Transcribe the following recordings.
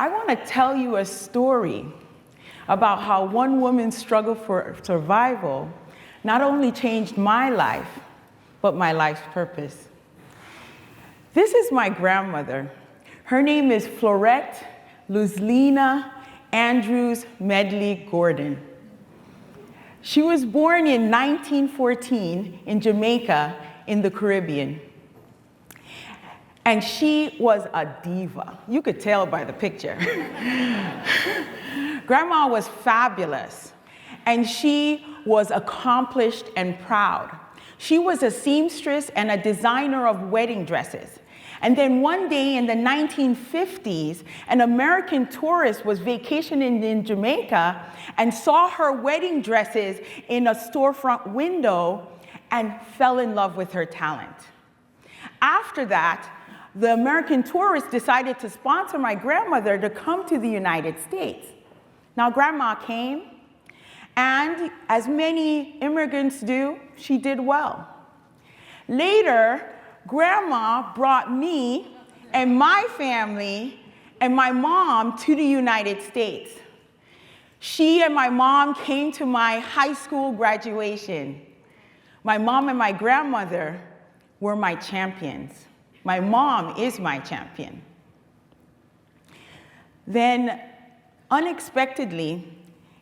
I want to tell you a story about how one woman's struggle for survival not only changed my life, but my life's purpose. This is my grandmother. Her name is Florette Luzlina Andrews Medley Gordon. She was born in 1914 in Jamaica in the Caribbean. And she was a diva. You could tell by the picture. Grandma was fabulous, and she was accomplished and proud. She was a seamstress and a designer of wedding dresses. And then one day in the 1950s, an American tourist was vacationing in Jamaica and saw her wedding dresses in a storefront window and fell in love with her talent. After that, the American tourist decided to sponsor my grandmother to come to the United States. Now, Grandma came, and as many immigrants do, she did well. Later, Grandma brought me and my family and my mom to the United States. She and my mom came to my high school graduation. My mom and my grandmother were my champions. My mom is my champion. Then, unexpectedly,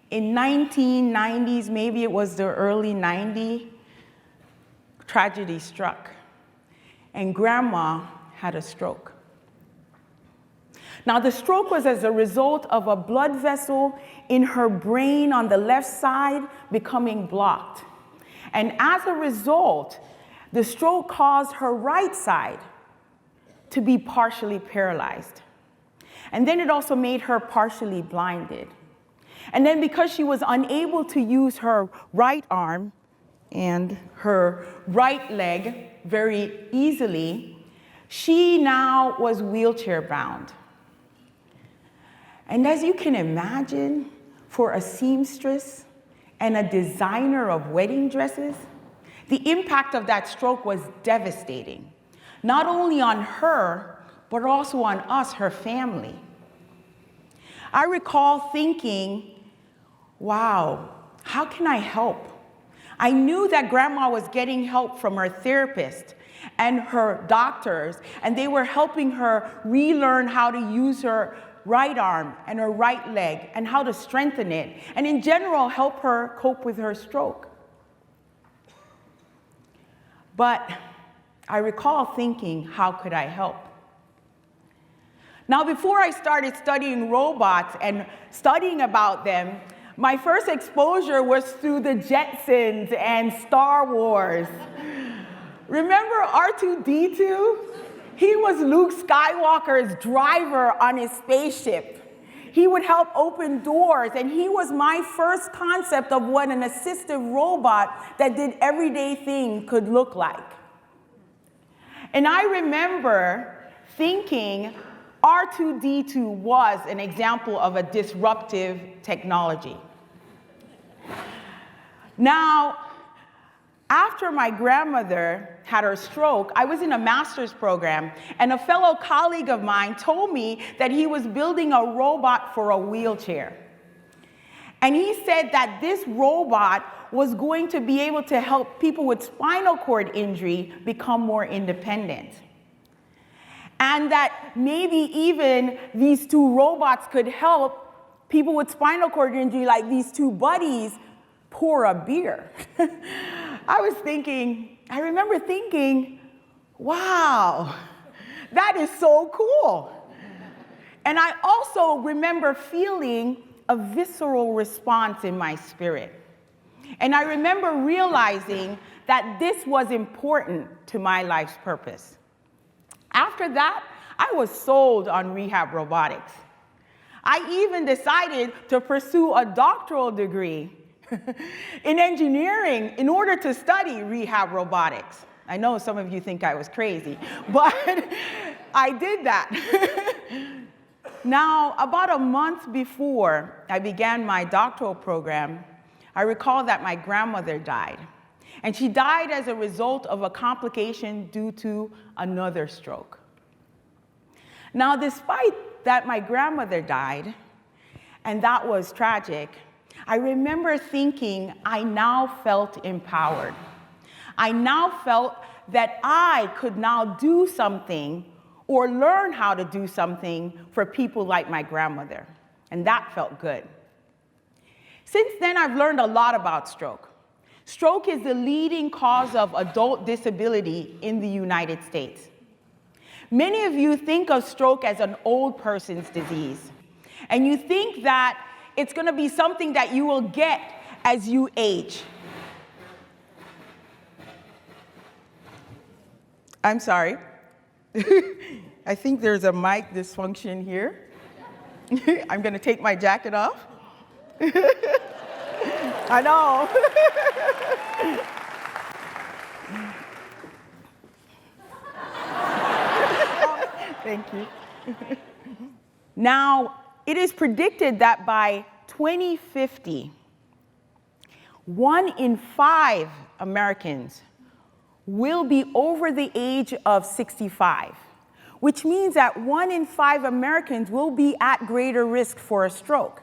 in 1990s, maybe it was the early 90s, tragedy struck, and Grandma had a stroke. Now, the stroke was as a result of a blood vessel in her brain on the left side becoming blocked. And as a result, the stroke caused her right side to be partially paralyzed. And then it also made her partially blinded. And then because she was unable to use her right arm and her right leg very easily, she now was wheelchair bound. And as you can imagine, for a seamstress and a designer of wedding dresses, the impact of that stroke was devastating. Not only on her, but also on us, her family. I recall thinking, wow, how can I help? I knew that Grandma was getting help from her therapist and her doctors, and they were helping her relearn how to use her right arm and her right leg and how to strengthen it, and in general, help her cope with her stroke. But I recall thinking, how could I help? Now, before I started studying robots and studying about them, my first exposure was through the Jetsons and Star Wars. Remember R2-D2? He was Luke Skywalker's driver on his spaceship. He would help open doors, and he was my first concept of what an assistive robot that did everyday things could look like. And I remember thinking R2-D2 was an example of a disruptive technology. Now, after my grandmother had her stroke, I was in a master's program, and a fellow colleague of mine told me that he was building a robot for a wheelchair. And he said that this robot was going to be able to help people with spinal cord injury become more independent. And that maybe even these two robots could help people with spinal cord injury, like these two buddies, pour a beer. I remember thinking, wow, that is so cool. And I also remember feeling a visceral response in my spirit. And I remember realizing that this was important to my life's purpose. After that, I was sold on Rehab Robotics. I even decided to pursue a doctoral degree in engineering in order to study Rehab Robotics. I know some of you think I was crazy, but I did that. Now, about a month before I began my doctoral program, I recall that my grandmother died. And she died as a result of a complication due to another stroke. Now, despite that my grandmother died, and that was tragic, I remember thinking I now felt empowered. I now felt that I could now do something or learn how to do something for people like my grandmother, and that felt good. Since then, I've learned a lot about stroke. Stroke is the leading cause of adult disability in the United States. Many of you think of stroke as an old person's disease, and you think that it's going to be something that you will get as you age. I'm sorry. I think there's a mic dysfunction here. I'm going to take my jacket off. I know. Thank you. Now, it is predicted that by 2050, 1 in 5 Americans will be over the age of 65, which means that 1 in 5 Americans will be at greater risk for a stroke.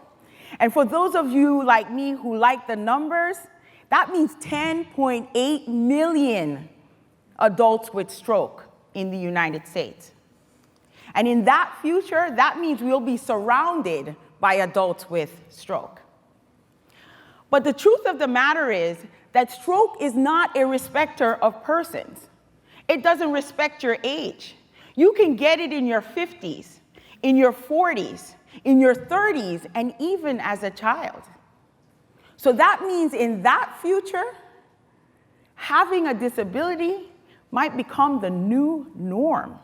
And for those of you like me who like the numbers, that means 10.8 million adults with stroke in the United States. And in that future, that means we'll be surrounded by adults with stroke. But the truth of the matter is that stroke is not a respecter of persons. It doesn't respect your age. You can get it in your 50s, in your 40s, in your 30s, and even as a child. So that means in that future, having a disability might become the new norm.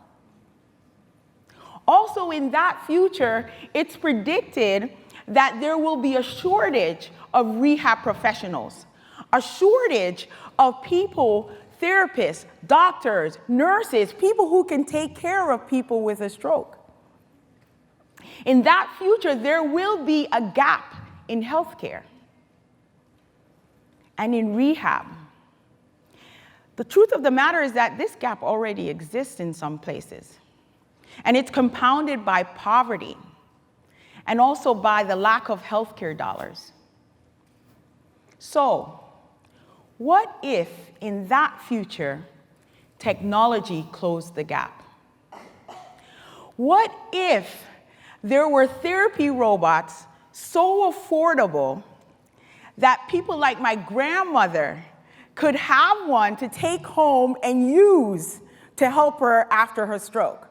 Also in that future, it's predicted that there will be a shortage of rehab professionals, a shortage of people, therapists, doctors, nurses, people who can take care of people with a stroke. In that future, there will be a gap in healthcare and in rehab. The truth of the matter is that this gap already exists in some places, and it's compounded by poverty and also by the lack of healthcare dollars. So, what if in that future, technology closed the gap? What if there were therapy robots so affordable that people like my grandmother could have one to take home and use to help her after her stroke?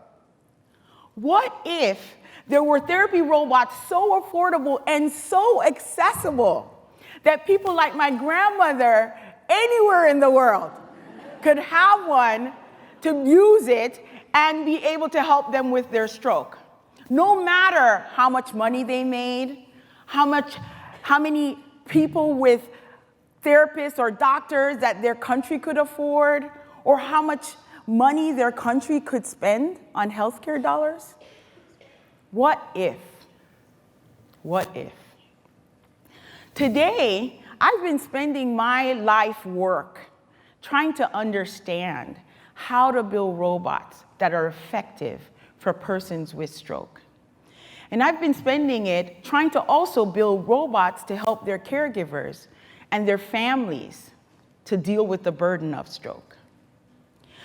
What if there were therapy robots so affordable and so accessible that people like my grandmother anywhere in the world could have one to use it and be able to help them with their stroke? No matter how much money they made, how many people with therapists or doctors that their country could afford, or how much money their country could spend on healthcare dollars? What if? What if? Today, I've been spending my life work trying to understand how to build robots that are effective for persons with stroke. And I've been spending it trying to also build robots to help their caregivers and their families to deal with the burden of stroke.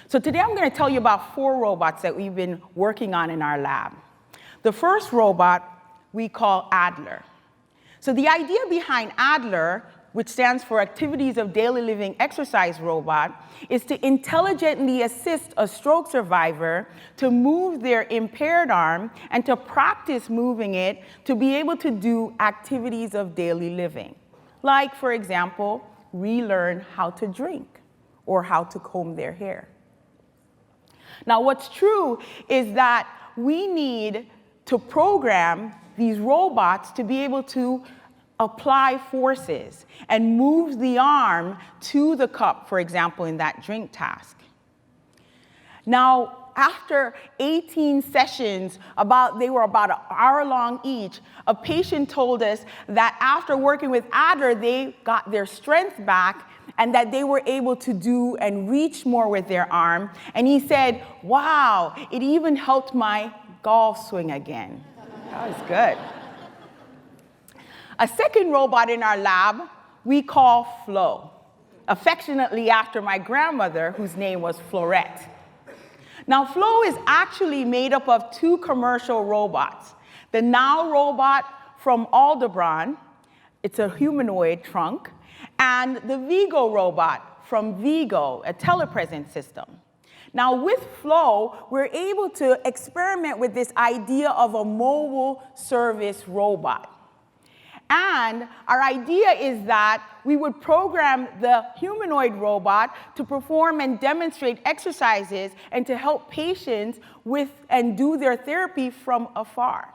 So today I'm going to tell you about 4 robots that we've been working on in our lab. The first robot we call Adler. So the idea behind Adler, which stands for Activities of Daily Living Exercise Robot, is to intelligently assist a stroke survivor to move their impaired arm and to practice moving it to be able to do activities of daily living. Like, for example, relearn how to drink or how to comb their hair. Now, what's true is that we need to program these robots to be able to apply forces and move the arm to the cup, for example, in that drink task. Now, after 18 sessions, they were about an hour long each, a patient told us that after working with Adler, they got their strength back and that they were able to do and reach more with their arm. And he said, wow, it even helped my golf swing again. That was good. A second robot in our lab we call Flo, affectionately after my grandmother, whose name was Florette. Now, Flo is actually made up of two commercial robots. The Now robot from Aldebaran, it's a humanoid trunk, and the Vigo robot from Vigo, a telepresence system. Now, with Flo, we're able to experiment with this idea of a mobile service robot. And our idea is that we would program the humanoid robot to perform and demonstrate exercises and to help patients with and do their therapy from afar.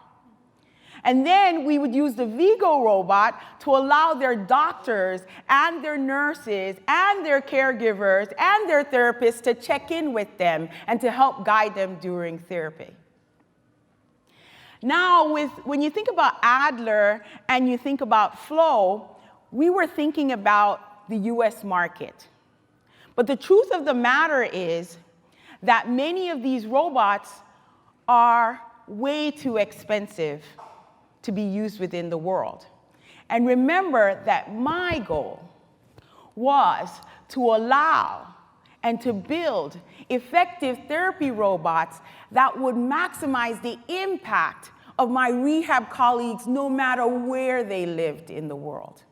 And then we would use the Vigo robot to allow their doctors and their nurses and their caregivers and their therapists to check in with them and to help guide them during therapy. Now, when you think about Adler and you think about Flo, we were thinking about the US market. But the truth of the matter is that many of these robots are way too expensive to be used within the world. And remember that my goal was to allow and to build effective therapy robots that would maximize the impact of my rehab colleagues no matter where they lived in the world.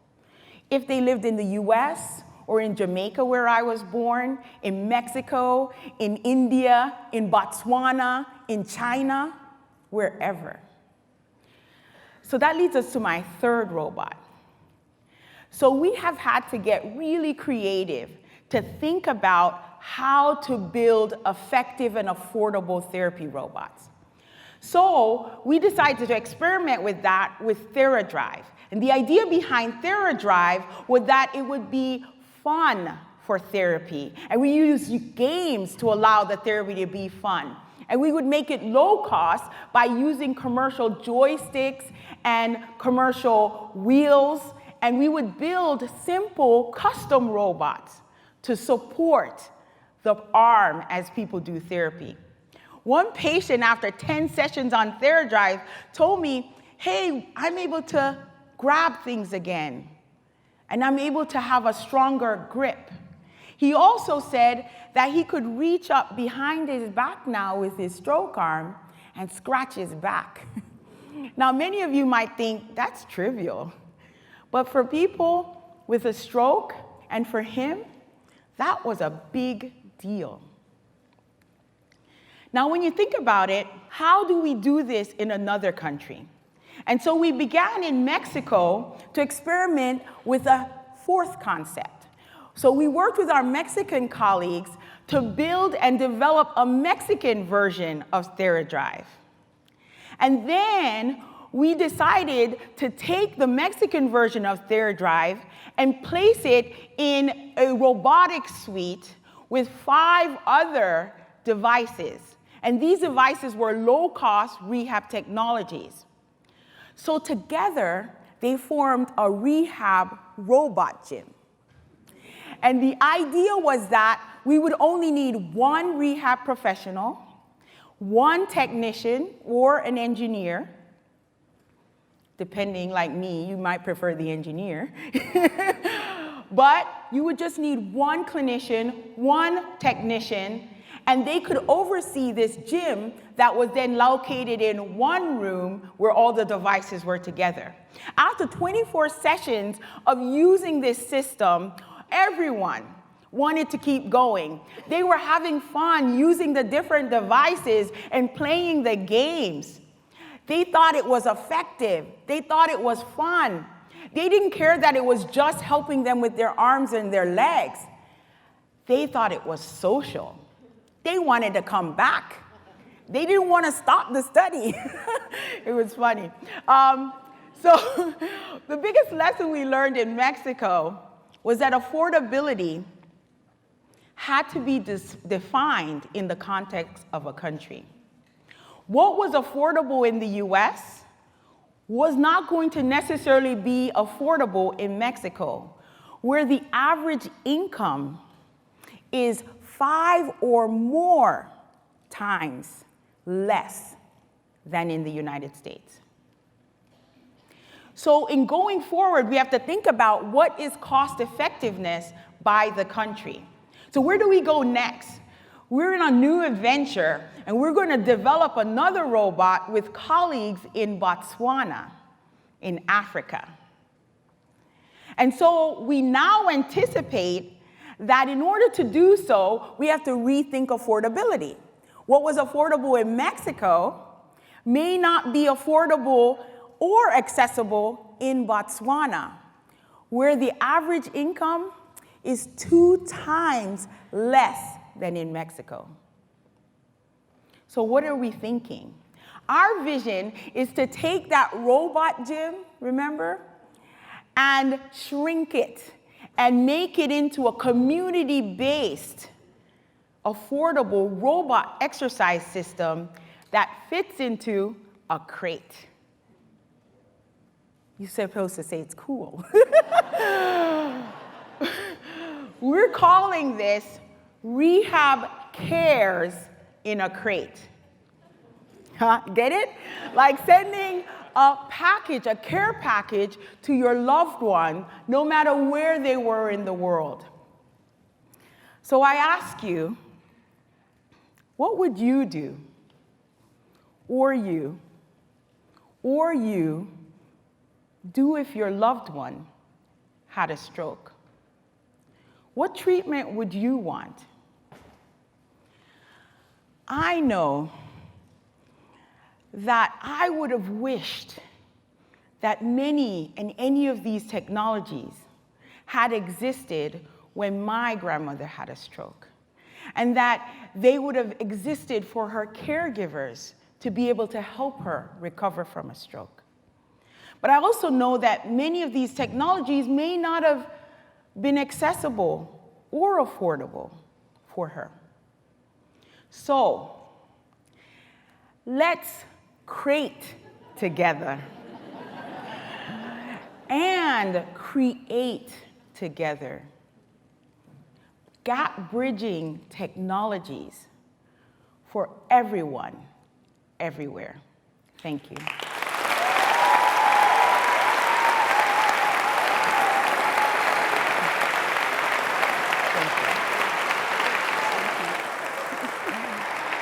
If they lived in the US or in Jamaica where I was born, in Mexico, in India, in Botswana, in China, wherever. So that leads us to my third robot. So we have had to get really creative to think about how to build effective and affordable therapy robots. So we decided to experiment with that with TheraDrive. And the idea behind TheraDrive was that it would be fun for therapy. And we use games to allow the therapy to be fun. And we would make it low cost by using commercial joysticks and commercial wheels. And we would build simple custom robots to support the arm as people do therapy. One patient, after 10 sessions on TheraDrive, told me, hey, I'm able to grab things again, and I'm able to have a stronger grip. He also said that he could reach up behind his back now with his stroke arm and scratch his back. Now, many of you might think that's trivial, but for people with a stroke and for him, that was a big deal. Now, when you think about it, how do we do this in another country? And so we began in Mexico to experiment with a fourth concept. So we worked with our Mexican colleagues to build and develop a Mexican version of TheraDrive. And then we decided to take the Mexican version of TheraDrive and place it in a robotics suite with 5 other devices. And these devices were low-cost rehab technologies. So together, they formed a rehab robot gym. And the idea was that we would only need 1 rehab professional, 1 technician or an engineer. Depending, like me, you might prefer the engineer. But you would just need 1 clinician, 1 technician, and they could oversee this gym that was then located in 1 room where all the devices were together. After 24 sessions of using this system, everyone wanted to keep going. They were having fun using the different devices and playing the games. They thought it was effective. They thought it was fun. They didn't care that it was just helping them with their arms and their legs. They thought it was social. They wanted to come back. They didn't want to stop the study. It was funny. So the biggest lesson we learned in Mexico was that affordability had to be defined in the context of a country. What was affordable in the US was not going to necessarily be affordable in Mexico, where the average income is 5 or more times less than in the United States. So in going forward, we have to think about what is cost effectiveness by the country. So where do we go next? We're in a new adventure, and we're going to develop another robot with colleagues in Botswana, in Africa. And so we now anticipate that in order to do so, we have to rethink affordability. What was affordable in Mexico may not be affordable or accessible in Botswana, where the average income is 2 times less than in Mexico. So what are we thinking? Our vision is to take that robot gym, remember, and shrink it and make it into a community-based, affordable robot exercise system that fits into a crate. You're supposed to say it's cool. We're calling this Rehab Cares in a Crate. Huh? Get it? Like sending a package, a care package to your loved one, no matter where they were in the world. So I ask you, what would you do? Or you do if your loved one had a stroke? What treatment would you want? I know that I would have wished that many and any of these technologies had existed when my grandmother had a stroke, and that they would have existed for her caregivers to be able to help her recover from a stroke. But I also know that many of these technologies may not have been accessible or affordable for her. So let's crate together and create together gap-bridging technologies for everyone, everywhere. Thank you.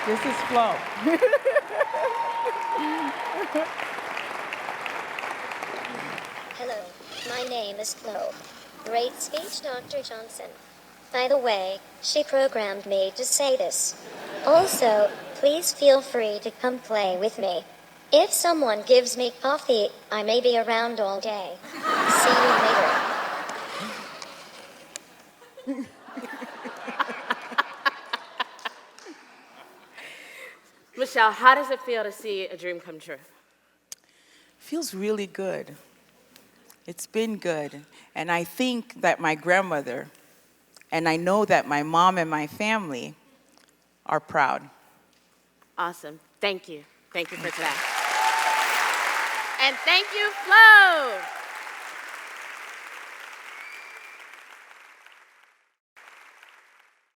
This is Flo. Hello, my name is Flo. Great speech, Dr. Johnson. By the way, she programmed me to say this. Also, please feel free to come play with me. If someone gives me coffee, I may be around all day. See you later. Michelle, how does it feel to see a dream come true? Feels really good. It's been good. And I think that my grandmother, and I know that my mom and my family are proud. Awesome. Thank you. Thank you for today. And thank you, Flo.